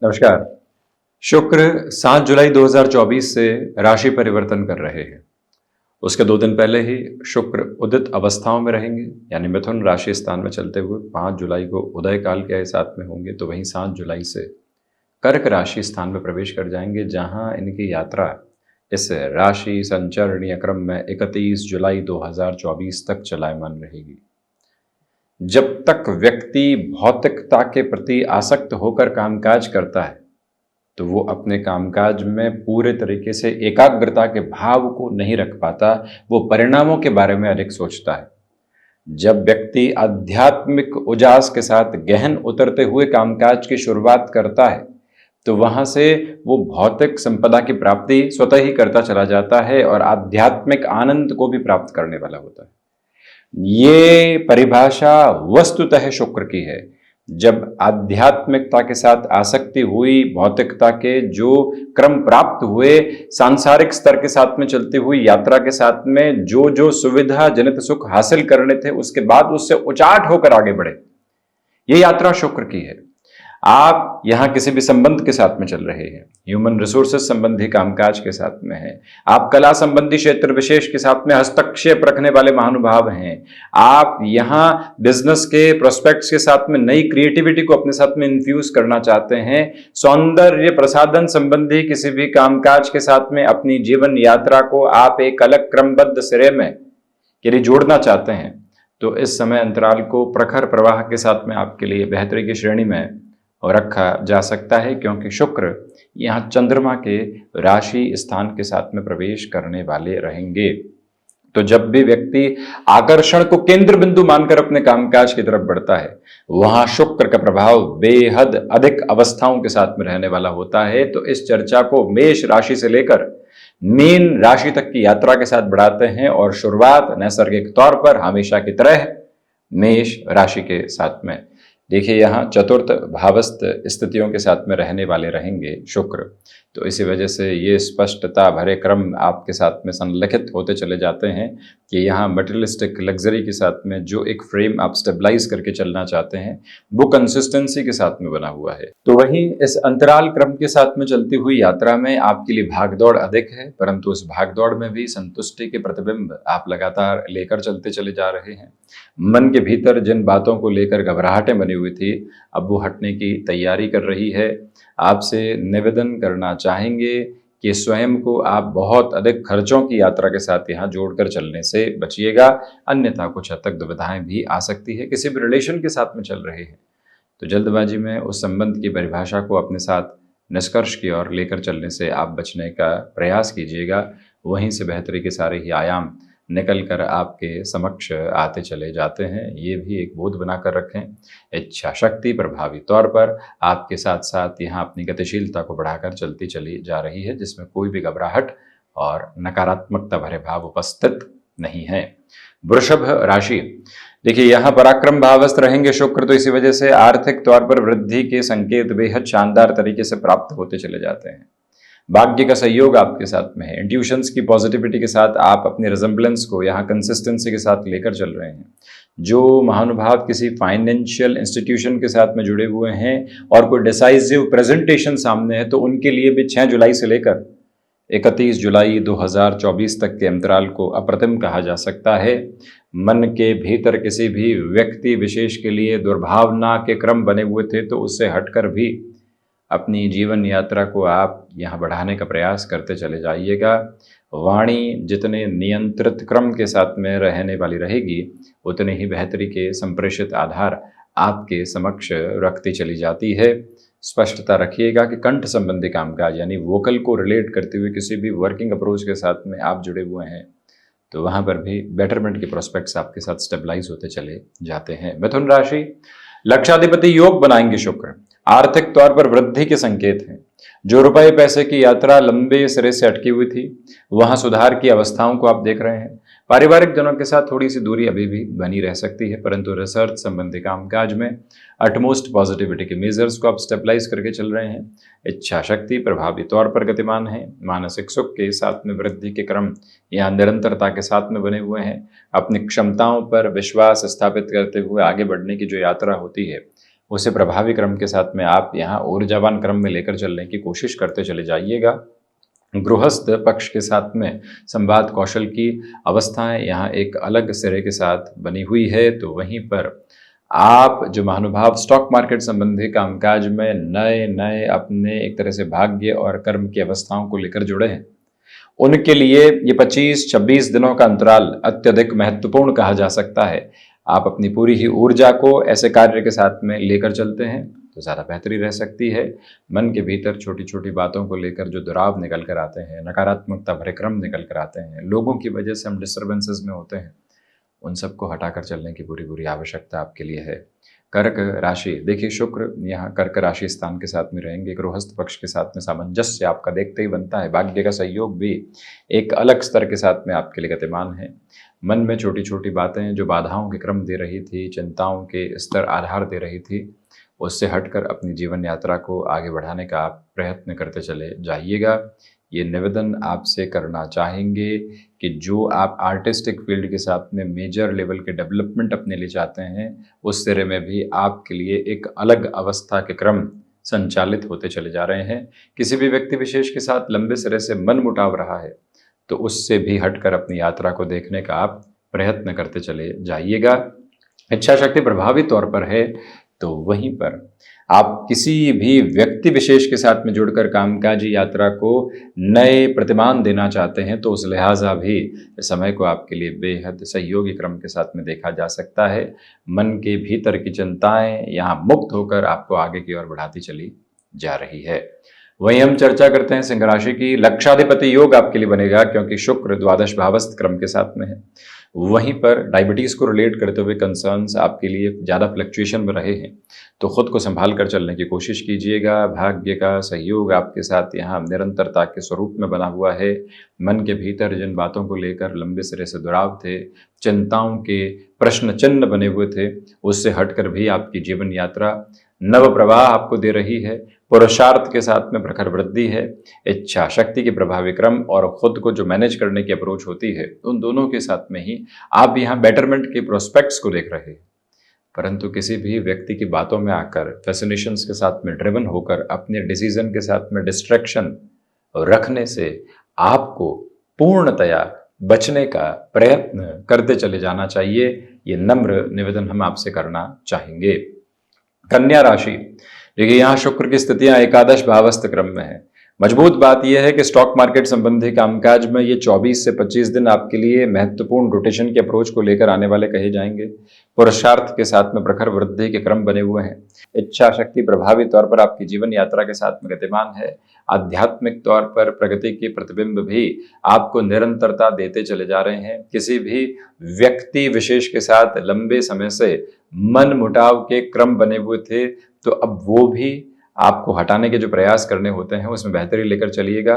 नमस्कार। शुक्र 7 जुलाई 2024 से राशि परिवर्तन कर रहे हैं। उसके 2 दिन पहले ही शुक्र उदित अवस्थाओं में रहेंगे, यानी मिथुन राशि स्थान में चलते हुए 5 जुलाई को उदय काल के साथ में होंगे, तो वहीं 7 जुलाई से कर्क राशि स्थान में प्रवेश कर जाएंगे, जहां इनकी यात्रा इस राशि संचरणीय क्रम में 31 जुलाई 2024 तक चलायमान रहेगी। जब तक व्यक्ति भौतिकता के प्रति आसक्त होकर कामकाज करता है, तो वो अपने कामकाज में पूरे तरीके से एकाग्रता के भाव को नहीं रख पाता, वो परिणामों के बारे में अधिक सोचता है। जब व्यक्ति आध्यात्मिक उजास के साथ गहन उतरते हुए कामकाज की शुरुआत करता है, तो वहां से वो भौतिक संपदा की प्राप्ति स्वतः ही करता चला जाता है और आध्यात्मिक आनंद को भी प्राप्त करने वाला होता है। ये परिभाषा वस्तुतः शुक्र की है। जब आध्यात्मिकता के साथ आसक्ति हुई, भौतिकता के जो क्रम प्राप्त हुए, सांसारिक स्तर के साथ में चलती हुई यात्रा के साथ में जो जो सुविधा जनित सुख हासिल करने थे, उसके बाद उससे उचाट होकर आगे बढ़े, ये यात्रा शुक्र की है। आप यहां किसी भी संबंध के साथ में चल रहे हैं, ह्यूमन रिसोर्सेज संबंधी कामकाज के साथ में हैं, आप कला संबंधी क्षेत्र विशेष के साथ में हस्तक्षेप रखने वाले महानुभाव हैं, आप यहां बिजनेस के प्रोस्पेक्ट्स के साथ में नई क्रिएटिविटी को अपने साथ में इन्फ्यूज करना चाहते हैं, सौंदर्य प्रसाधन संबंधी किसी भी कामकाज के साथ में अपनी जीवन यात्रा को आप एक अलग क्रमबद्ध सिरे में यदि जोड़ना चाहते हैं, तो इस समय अंतराल को प्रखर प्रवाह के साथ में आपके लिए बेहतरी की श्रेणी में और रखा जा सकता है, क्योंकि शुक्र यहाँ चंद्रमा के राशि स्थान के साथ में प्रवेश करने वाले रहेंगे। तो जब भी व्यक्ति आकर्षण को केंद्र बिंदु मानकर अपने कामकाज की तरफ बढ़ता है, वहां शुक्र का प्रभाव बेहद अधिक अवस्थाओं के साथ में रहने वाला होता है। तो इस चर्चा को मेष राशि से लेकर मीन राशि तक की यात्रा के साथ बढ़ाते हैं और शुरुआत नैसर्गिक तौर पर हमेशा की तरह मेष राशि के साथ में। देखिए, यहाँ चतुर्थ भावस्थ स्थितियों के साथ में रहने वाले रहेंगे शुक्र, तो इसी वजह से ये स्पष्टता भरे क्रम आपके साथ में संलिखित होते चले जाते हैं कि यहाँ मटेरियलिस्टिक लग्जरी के साथ में जो एक फ्रेम आप स्टेबलाइज करके चलना चाहते हैं, वो कंसिस्टेंसी के साथ में बना हुआ है। तो वहीं इस अंतराल क्रम के साथ में चलती हुई यात्रा में आपके लिए भागदौड़ अधिक है, परंतु उस भागदौड़ में भी संतुष्टि के प्रतिबिंब आप लगातार लेकर चलते चले जा रहे हैं। मन के भीतर जिन बातों को लेकर घबराहटें बनी हुई थी, अब वो हटने की तैयारी कर रही है। आपसे निवेदन करना चाहेंगे कि स्वयं को आप बहुत अधिक खर्चों की यात्रा के साथ यहाँ जोड़कर चलने से बचिएगा, अन्यथा कुछ हद तक दुविधाएं भी आ सकती है। किसी भी रिलेशन के साथ में चल रहे हैं तो जल्दबाजी में उस संबंध की परिभाषा को अपने साथ निष्कर्ष की ओर लेकर चलने से आप बचने का प्रयास कीजिएगा। वहीं से बेहतरी के सारे ही आयाम निकल कर आपके समक्ष आते चले जाते हैं। ये भी एक बोध बनाकर रखें। इच्छा शक्ति प्रभावी तौर पर आपके साथ साथ यहाँ अपनी गतिशीलता को बढ़ाकर चलती चली जा रही है, जिसमें कोई भी घबराहट और नकारात्मकता भरे भाव उपस्थित नहीं है। वृषभ राशि, देखिए यहाँ पराक्रम भावस्थ रहेंगे शुक्र, तो इसी वजह से आर्थिक तौर पर वृद्धि के संकेत बेहद शानदार तरीके से प्राप्त होते चले जाते हैं। भाग्य का सहयोग आपके साथ में है। इंट्यूशंस की पॉजिटिविटी के साथ आप अपने रिजेम्बलेंस को यहाँ कंसिस्टेंसी के साथ लेकर चल रहे हैं। जो महानुभाव किसी फाइनेंशियल इंस्टीट्यूशन के साथ में जुड़े हुए हैं और कोई डिसाइसिव प्रेजेंटेशन सामने है, तो उनके लिए भी 6 जुलाई से लेकर 31 जुलाई 2024 तक के अंतराल को अप्रतिम कहा जा सकता है। मन के भीतर किसी भी व्यक्ति विशेष के लिए दुर्भावना के क्रम बने हुए थे, तो उससे हटकर भी अपनी जीवन यात्रा को आप यहाँ बढ़ाने का प्रयास करते चले जाइएगा। वाणी जितने नियंत्रित क्रम के साथ में रहने वाली रहेगी, उतने ही बेहतरी के संप्रेषित आधार आपके समक्ष रखती चली जाती है। स्पष्टता रखिएगा कि कंठ संबंधी कामकाज यानी वोकल को रिलेट करते हुए किसी भी वर्किंग अप्रोच के साथ में आप जुड़े हुए हैं, तो वहाँ पर भी बेटरमेंट के प्रोस्पेक्ट्स आपके साथ स्टेबलाइज होते चले जाते हैं। मिथुन राशि, लक्षाधिपति योग बनाएंगे शुक्र, आर्थिक तौर पर वृद्धि के संकेत हैं। जो रुपए पैसे की यात्रा लंबे सिरे से अटकी हुई थी, वहां सुधार की अवस्थाओं को आप देख रहे हैं। पारिवारिक जनों के साथ थोड़ी सी दूरी अभी भी बनी रह सकती है, परंतु रिसर्च संबंधी कामकाज में अटमोस्ट पॉजिटिविटी के मेजर्स को आप स्टेबलाइज करके चल रहे हैं। इच्छा शक्ति प्रभावी तौर पर गतिमान है। मानसिक सुख के साथ में वृद्धि के क्रम यहाँ निरंतरता के साथ में बने हुए हैं। अपनी क्षमताओं पर विश्वास स्थापित करते हुए आगे बढ़ने की जो यात्रा होती है, उसे प्रभावी क्रम के साथ में आप यहाँ ऊर्जावान क्रम में लेकर चलने की कोशिश करते चले जाइएगा। गृहस्थ पक्ष के साथ में संवाद कौशल की अवस्थाएं यहाँ एक अलग सिरे के साथ बनी हुई है, तो वहीं पर आप जो महानुभाव स्टॉक मार्केट संबंधी कामकाज में नए नए अपने एक तरह से भाग्य और कर्म की अवस्थाओं को लेकर जुड़े हैं, उनके लिए ये 25-26 दिनों का अंतराल अत्यधिक महत्वपूर्ण कहा जा सकता है। आप अपनी पूरी ही ऊर्जा को ऐसे कार्य के साथ में लेकर चलते हैं तो ज़्यादा बेहतरी रह सकती है। मन के भीतर छोटी छोटी बातों को लेकर जो दुराव निकल कर आते हैं, नकारात्मकता भरे क्रम निकल कर आते हैं, लोगों की वजह से हम डिस्टर्बेंसेस में होते हैं, उन सबको हटाकर चलने की पूरी पूरी आवश्यकता आपके लिए है। कर्क राशि, देखिए शुक्र यहाँ कर्क राशि स्थान के साथ में रहेंगे। गृहस्थ पक्ष के साथ में सामंजस्य आपका देखते ही बनता है। भाग्य का सहयोग भी एक अलग स्तर के साथ में आपके लिए गतिमान है। मन में छोटी छोटी बातें जो बाधाओं के क्रम दे रही थी, चिंताओं के स्तर आधार दे रही थी, उससे हटकर अपनी जीवन यात्रा को आगे बढ़ाने का आप प्रयत्न करते चले जाइएगा। ये निवेदन आपसे करना चाहेंगे कि जो आप आर्टिस्टिक फील्ड के साथ में मेजर लेवल के डेवलपमेंट अपने लिए चाहते हैं, उस सिरे में भी आपके लिए एक अलग अवस्था के क्रम संचालित होते चले जा रहे हैं। किसी भी व्यक्ति विशेष के साथ लंबे सिरे से मन मुटाव रहा है तो उससे भी हटकर अपनी यात्रा को देखने का आप प्रयत्न करते चले जाइएगा। इच्छा शक्ति प्रभावी तौर पर है, तो वहीं पर आप किसी भी व्यक्ति विशेष के साथ में जुड़कर कामकाजी यात्रा को नए प्रतिमान देना चाहते हैं तो उस लिहाजा भी समय को आपके लिए बेहद सहयोगी क्रम के साथ में देखा जा सकता है। मन के भीतर की चिंताएं यहाँ मुक्त होकर आपको आगे की ओर बढ़ाती चली जा रही है। वहीं हम चर्चा करते हैं सिंह राशि की। लक्षाधिपति योग आपके लिए बनेगा क्योंकि शुक्र द्वादश भावस्थ क्रम के साथ में है। वहीं पर डायबिटीज़ को रिलेट करते हुए कंसर्न्स आपके लिए ज़्यादा फ्लक्चुएशन में रहे हैं, तो खुद को संभाल कर चलने की कोशिश कीजिएगा। भाग्य का सहयोग आपके साथ यहाँ निरंतरता के स्वरूप में बना हुआ है। मन के भीतर जिन बातों को लेकर लंबे सिरे से दुराव थे, चिंताओं के प्रश्न चिन्ह बने हुए थे, उससे हटकर भी आपकी जीवन यात्रा नव प्रवाह आपको दे रही है। पुरुषार्थ के साथ में प्रखर वृद्धि है। इच्छा शक्ति के प्रभावी क्रम और खुद को जो मैनेज करने की अप्रोच होती है, उन दोनों के साथ में ही आप यहाँ बेटरमेंट के प्रोस्पेक्ट्स को देख रहे हैं। परंतु किसी भी व्यक्ति की बातों में आकर फैसिनेशंस के साथ में ड्रिवन होकर अपने डिसीजन के साथ में डिस्ट्रैक्शन रखने से आपको पूर्णतया बचने का प्रयत्न करते चले जाना चाहिए। ये नम्र निवेदन हम आपसे करना चाहेंगे। कन्या राशि, देखिए यहाँ शुक्र की स्थितियां एकादश भावस्थ क्रम में है। मजबूत बात यह है कि स्टॉक मार्केट संबंधी कामकाज में ये 24 से 25 दिन आपके लिए महत्वपूर्ण रोटेशन के अप्रोच को लेकर आने वाले कहे जाएंगे। पुरुषार्थ के साथ में प्रखर वृद्धि के क्रम बने हुए हैं। इच्छा शक्ति प्रभावी तौर पर आपकी जीवन यात्रा के साथ में गतिमान है। आध्यात्मिक तौर पर प्रगति के प्रतिबिंब भी आपको निरंतरता देते चले जा रहे हैं। किसी भी व्यक्ति विशेष के साथ लंबे समय से मन मुटाव के क्रम बने हुए थे, तो अब वो भी आपको हटाने के जो प्रयास करने होते हैं उसमें बेहतरी लेकर चलिएगा।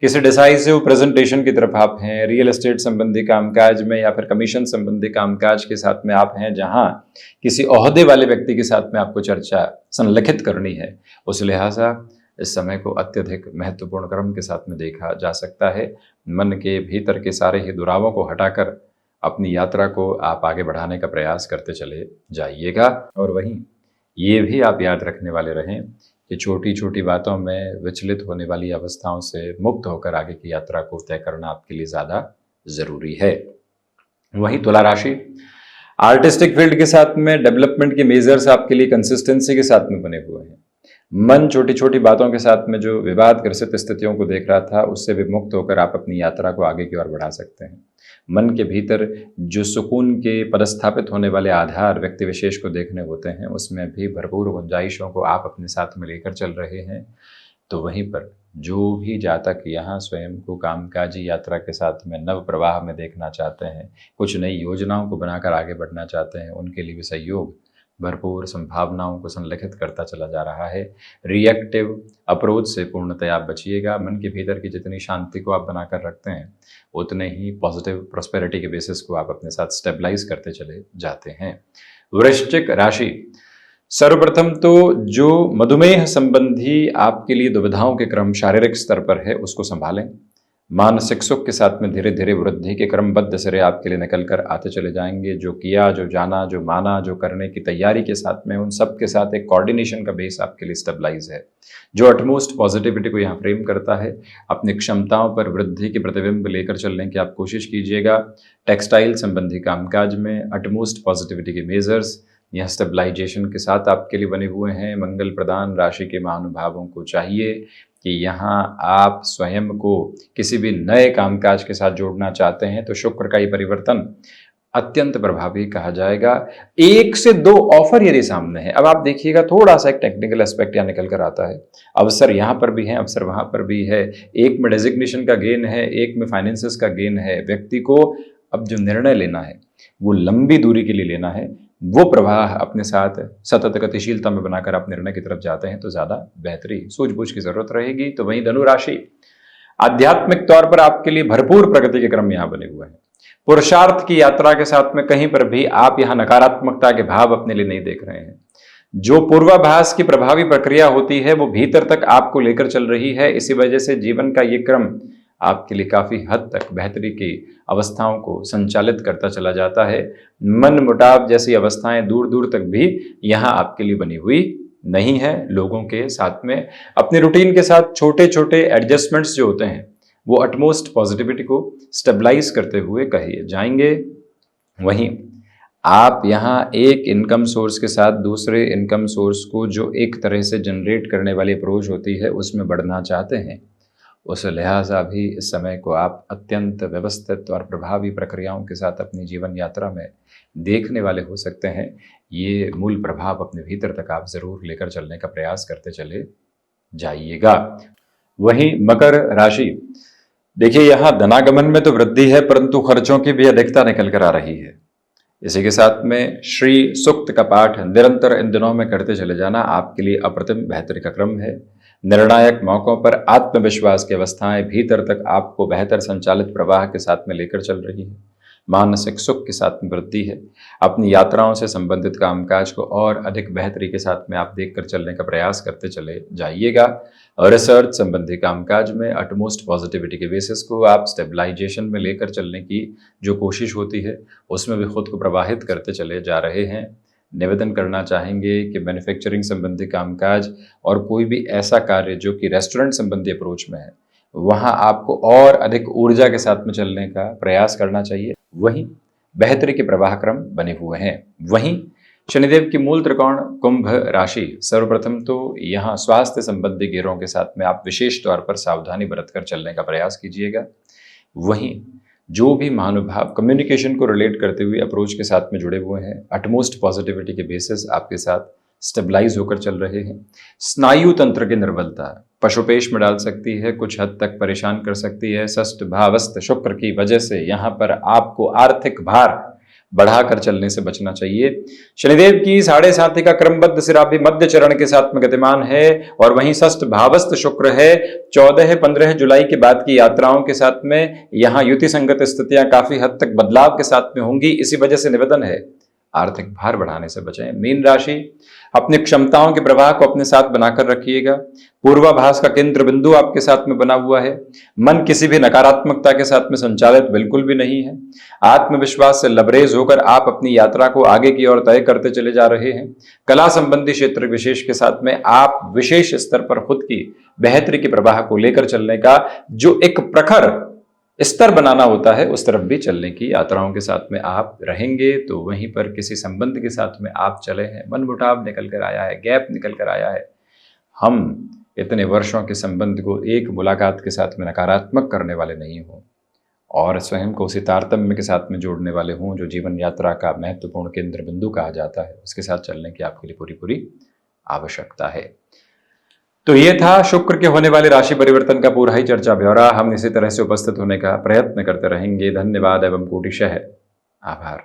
किसी डिसाइसिव प्रेजेंटेशन की तरफ आप हैं, रियल एस्टेट संबंधी कामकाज में या फिर कमीशन संबंधी कामकाज के साथ में आप हैं, जहां किसी ओहदे वाले व्यक्ति के साथ में आपको चर्चा संलिखित करनी है, उस लिहाजा इस समय को अत्यधिक महत्वपूर्ण क्रम के साथ में देखा जा सकता है। मन के भीतर के सारे ही दुरावों को हटाकर अपनी यात्रा को आप आगे बढ़ाने का प्रयास करते चले जाइएगा। और वहीं ये भी आप याद रखने वाले रहें कि छोटी छोटी बातों में विचलित होने वाली अवस्थाओं से मुक्त होकर आगे की यात्रा को तय करना आपके लिए ज़्यादा ज़रूरी है। वहीं तुला राशि, आर्टिस्टिक फील्ड के साथ में डेवलपमेंट के मेजर्स आपके लिए कंसिस्टेंसी के साथ में बने हुए हैं। मन छोटी छोटी बातों के साथ में जो विवाद ग्रसित स्थितियों को देख रहा था, उससे भी मुक्त होकर आप अपनी यात्रा को आगे की ओर बढ़ा सकते हैं। मन के भीतर जो सुकून के पदस्थापित होने वाले आधार व्यक्ति विशेष को देखने होते हैं, उसमें भी भरपूर गुंजाइशों को आप अपने साथ में लेकर चल रहे हैं। तो वहीं पर जो भी जातक यहाँ स्वयं को कामकाजी यात्रा के साथ में नव प्रवाह में देखना चाहते हैं, कुछ नई योजनाओं को बनाकर आगे बढ़ना चाहते हैं, उनके लिए भी सहयोग भरपूर संभावनाओं को संलिखित करता चला जा रहा है। रिएक्टिव अप्रोच से पूर्णतया आप बचिएगा। मन के भीतर की जितनी शांति को आप बनाकर रखते हैं, उतने ही पॉजिटिव प्रॉस्पेरिटी के बेसिस को आप अपने साथ स्टेबलाइज करते चले जाते हैं। वृश्चिक राशि, सर्वप्रथम तो जो मधुमेह संबंधी आपके लिए दुविधाओं के क्रम शारीरिक स्तर पर है, उसको संभालें। मानसिक सुख के साथ में धीरे धीरे वृद्धि के क्रमबद्ध सिरे आपके लिए निकल कर आते चले जाएंगे। जो किया, जो जाना, जो माना, जो करने की तैयारी के साथ में, उन सब के साथ एक कोऑर्डिनेशन का बेस आपके लिए स्टेबलाइज है, जो अटमोस्ट पॉजिटिविटी को यहाँ फ्रेम करता है। अपनी क्षमताओं पर वृद्धि के प्रतिबिंब लेकर चलने की आप कोशिश कीजिएगा। टेक्सटाइल संबंधी कामकाज में अटमोस्ट पॉजिटिविटी के मेजर्स यह स्टेबलाइजेशन के साथ आपके लिए बने हुए हैं। मंगल प्रदान राशि के महानुभावों को चाहिए कि यहाँ आप स्वयं को किसी भी नए कामकाज के साथ जोड़ना चाहते हैं तो शुक्र का ये परिवर्तन अत्यंत प्रभावी कहा जाएगा। 1 से 2 ऑफर यदि सामने है, अब आप देखिएगा थोड़ा सा एक टेक्निकल एस्पेक्ट यहाँ निकल कर आता है। अवसर यहाँ पर भी है, अवसर वहाँ पर भी है। एक में डेजिग्नेशन का गेन है, एक में फाइनेंसेस का गेन है। व्यक्ति को अब जो निर्णय लेना है वो लंबी दूरी के लिए लेना है, वो प्रवाह अपने साथ सतत गतिशीलता में बनाकर आप निर्णय की तरफ जाते हैं तो ज्यादा बेहतरी सूझबूझ की जरूरत रहेगी। तो वहीं धनु राशि, आध्यात्मिक तौर पर आपके लिए भरपूर प्रगति के क्रम यहां बने हुए हैं। पुरुषार्थ की यात्रा के साथ में कहीं पर भी आप यहां नकारात्मकता के भाव अपने लिए नहीं देख रहे हैं। जो पूर्वाभास की प्रभावी प्रक्रिया होती है वो भीतर तक आपको लेकर चल रही है। इसी वजह से जीवन का ये क्रम आपके लिए काफी हद तक बेहतरी की अवस्थाओं को संचालित करता चला जाता है। मन मुटाव जैसी अवस्थाएं दूर दूर तक भी यहां आपके लिए बनी हुई नहीं है। लोगों के साथ में अपने रूटीन के साथ छोटे छोटे एडजस्टमेंट्स जो होते हैं वो अटमोस्ट पॉजिटिविटी को स्टेबलाइज करते हुए कहे जाएंगे। वहीं आप यहाँ एक इनकम सोर्स के साथ दूसरे इनकम सोर्स को जो एक तरह से जनरेट करने वाली अप्रोच होती है उसमें बढ़ना चाहते हैं। उस लिहाजा भी इस समय को आप अत्यंत व्यवस्थित और प्रभावी प्रक्रियाओं के साथ अपनी जीवन यात्रा में देखने वाले हो सकते हैं। ये मूल प्रभाव अपने भीतर तक आप जरूर लेकर चलने का प्रयास करते चले जाइएगा। वहीं मकर राशि, देखिए यहाँ धनागमन में तो वृद्धि है परंतु खर्चों की भी अधिकता निकल कर आ रही है। इसी के साथ में श्री सूक्त का पाठ निरंतर इन दिनों में करते चले जाना आपके लिए अप्रतिम बेहतरी का क्रम है। निर्णायक मौकों पर आत्मविश्वास की अवस्थाएं भीतर तक आपको बेहतर संचालित प्रवाह के साथ में लेकर चल रही है। मानसिक सुख के साथ में वृद्धि है। अपनी यात्राओं से संबंधित कामकाज को और अधिक बेहतरी के साथ में आप देखकर चलने का प्रयास करते चले जाइएगा। रिसर्च संबंधी कामकाज में अटमोस्ट पॉजिटिविटी के बेसिस को आप स्टेबलाइजेशन में लेकर चलने की जो कोशिश होती है उसमें भी खुद को प्रवाहित करते चले जा रहे हैं। निवेदन करना चाहेंगे कि मैन्युफैक्चरिंग संबंधी कामकाज और कोई भी ऐसा कार्य जो कि रेस्टोरेंट संबंधी अप्रोच में है वहां आपको और अधिक ऊर्जा के साथ में चलने का प्रयास करना चाहिए। वहीं बेहतरी के प्रवाह क्रम बने हुए हैं। वहीं शनिदेव की मूल त्रिकोण कुंभ राशि, सर्वप्रथम तो यहाँ स्वास्थ्य संबंधी गिरों के साथ में आप विशेष तौर पर सावधानी बरतकर चलने का प्रयास कीजिएगा। वहीं जो भी महानुभाव कम्युनिकेशन को रिलेट करते हुए अप्रोच के साथ में जुड़े हुए हैं अटमोस्ट पॉजिटिविटी के बेसिस आपके साथ स्टेबलाइज होकर चल रहे हैं। स्नायु तंत्र की निर्बलता पशुपेश में डाल सकती है, कुछ हद तक परेशान कर सकती है। षष्ठ भावस्थ शुक्र की वजह से यहाँ पर आपको आर्थिक भार बढ़ाकर चलने से बचना चाहिए। शनिदेव की 7.5 का क्रमबद्ध सिरा भी मध्य चरण के साथ में गतिमान है और वहीं षष्ठ भावस्थ शुक्र है। 14-15 जुलाई के बाद की यात्राओं के साथ में यहाँ युति संगत स्थितियां काफी हद तक बदलाव के साथ में होंगी। इसी वजह से निवेदन है आर्थिक भार बढ़ाने से बचें। मीन राशि, अपनी क्षमताओं के प्रवाह को अपने साथ बनाकर रखिएगा। पूर्वाभास का केंद्र बिंदु आपके साथ में बना हुआ है। मन किसी भी नकारात्मकता के साथ में संचालित बिल्कुल भी नहीं है। आत्मविश्वास से लबरेज होकर आप अपनी यात्रा को आगे की ओर तय करते चले जा रहे हैं। कला संबंधी क्षेत्र विशेष के साथ में आप विशेष स्तर पर खुद की बेहतरी के प्रवाह को लेकर चलने का जो एक प्रखर स्तर बनाना होता है उस तरफ भी चलने की यात्राओं के साथ में आप रहेंगे। तो वहीं पर किसी संबंध के साथ में आप चले हैं, मनमुटाव निकल कर आया है, गैप निकल कर आया है। हम इतने वर्षों के संबंध को एक मुलाकात के साथ में नकारात्मक करने वाले नहीं हों और स्वयं को उसी तारतम्य के साथ में जोड़ने वाले हों जो जीवन यात्रा का महत्वपूर्ण केंद्र बिंदु कहा जाता है। उसके साथ चलने की आपके लिए पूरी पूरी आवश्यकता है। तो ये था शुक्र के होने वाले राशि परिवर्तन का पूरा ही चर्चा ब्यौरा। हम इसी तरह से उपस्थित होने का प्रयत्न करते रहेंगे। धन्यवाद एवं कोटिशः आभार।